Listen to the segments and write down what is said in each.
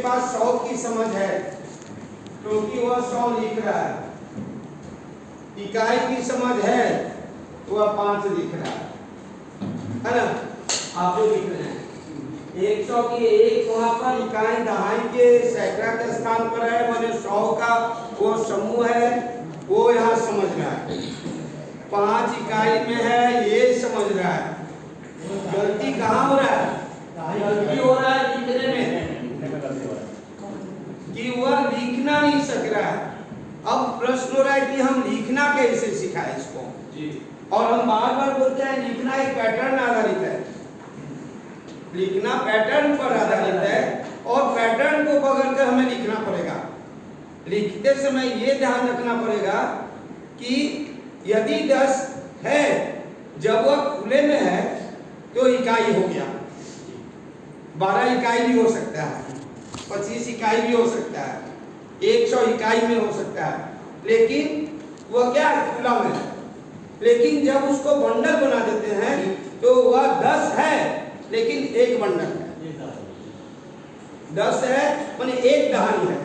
पास 100 की समझ है क्योंकि वह 100 लिख रहा है, इकाई की समझ है वह 5 लिख रहा है ना। आप जो लिख रहे हैं 100 की 1 वहां पर इकाई दहाई के सैकड़ा के स्थान पर है, माने 100 का वो समूह है, वो यहाँ समझ रहा है। 5 इकाई में है ये समझ रहा है। गलती कहाँ हो रहा है? गलती हो रहा है लिखने में कि वह लिखना नहीं सक रहा है। अब प्रश्न हो रहा है कि हम लिखना कैसे सिखाएं इसको जी। और हम बार बार बोलते हैं लिखना एक पैटर्न आधारित है, लिखना पैटर्न पर आधारित है और पैटर्न को पकड़ कर हमें लिखना पड़ेगा। लिखते समय ये ध्यान रखना पड़ेगा कि यदि 10 है, जब वह खुले में है तो इकाई हो गया, 12 इकाई भी हो सकता है, 25 इकाई भी हो सकता है, 100 इकाई में हो सकता है, लेकिन वह क्या है? खुला में है। लेकिन जब उसको बंडल बना देते हैं तो वह 10 है लेकिन एक बंडल है। 10 है माने एक दहाई है।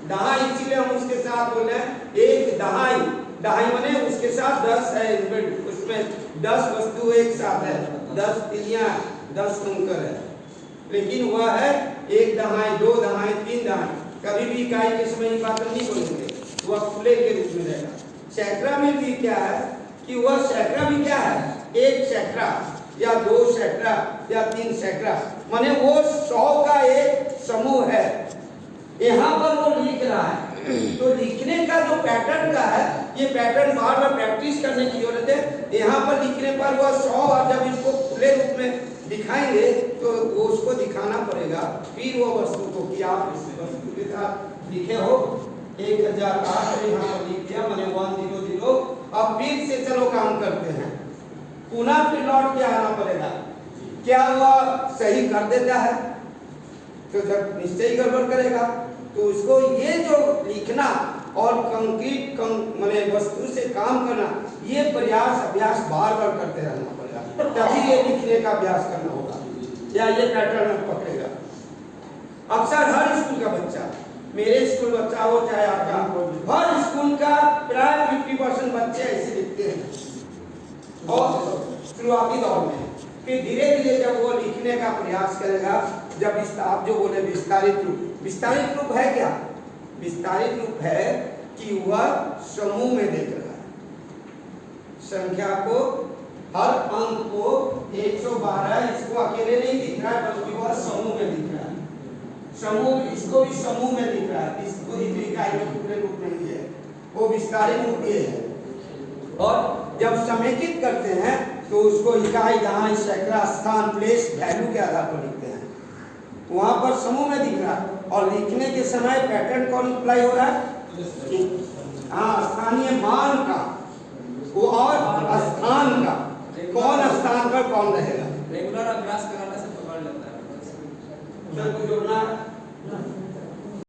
दहाई इसीलिए हम उसके साथ बोले हैं एक दहाई। दहाई माने उसके साथ 10 है, उसमें 10 वस्तु एक साथ है, 10 तिलियां, 10 कंकर है, लेकिन वह है एक दहाई, 2 दहाई, 3 दहाई। कभी भी इकाई के समय बात नहीं बोलेंगे, वह खुले के रूप में रहेगा। सैकड़ा में भी क्या है कि वह सैकड़ा भी क्या है? एक सैकड़ा या 2 सैकड़ा या 3 सैकड़ा, माने वो 100 का एक समूह है। यहाँ पर वो लिख रहा है तो लिखने का जो पैटर्न का है, ये पैटर्न बार बार प्रैक्टिस करने की जरूरत है। यहाँ पर लिखने पर वह 100 और जब इसको खुले रूप में दिखाएंगे तो वो उसको दिखाना पड़ेगा फिर वो वस्तु को कि आप इस वस्तु के साथ लिखे हो 1008 यहाँ पर लिख दिया मैंने 100। अब फिर से चलो काम करते हैं, पुनः फिर लौट के आना पड़ेगा। क्या वह सही कर देता है? तो जब निश्चय ही गड़बड़ करेगा तो उसको ये जो लिखना और कंक्रीट माने वस्तु से काम करना, ये प्रयास अभ्यास बार बार करते रहना पड़ेगा, तभी ये लिखने का अभ्यास करना होगा या ये पैटर्न पकड़ेगा। अक्सर हर स्कूल का बच्चा, मेरे स्कूल बच्चा हो चाहे आपका, हर स्कूल का प्राय 50% बच्चे ऐसे लिखते हैं और शुरुआती दौर में। फिर धीरे धीरे जब वो लिखने का प्रयास करेगा, जब आप जो बोले विस्तारित रूप, विस्तारित रूप है क्या? विस्तारित रूप है कि वह समूह में देख रहा है, संख्या को, हर अंक को 112 इसको अकेले नहीं दिख रहा है बल्कि वह समूह में दिख रहा है। समूह, इसको भी समूह में दिख रहा है, इसको इकाई के पूरे रूप में ही है, वो विस्तारित रूप ये है। और जब समेकित करते हैं तो उसको इकाई, दहाई, सैकड़ा, स्थान, प्लेस, वैल्यू के आधार पर लिखते हैं। वहां पर समूह में दिख रहा है और लिखने के समय पैटर्न कौन अप्लाई हो रहा है? हाँ, स्थानीय मान का वो और स्थान का, कौन स्थान पर कौन रहेगा। रेगुलर अभ्यास कराने से पकड़ लेता है। जोड़ना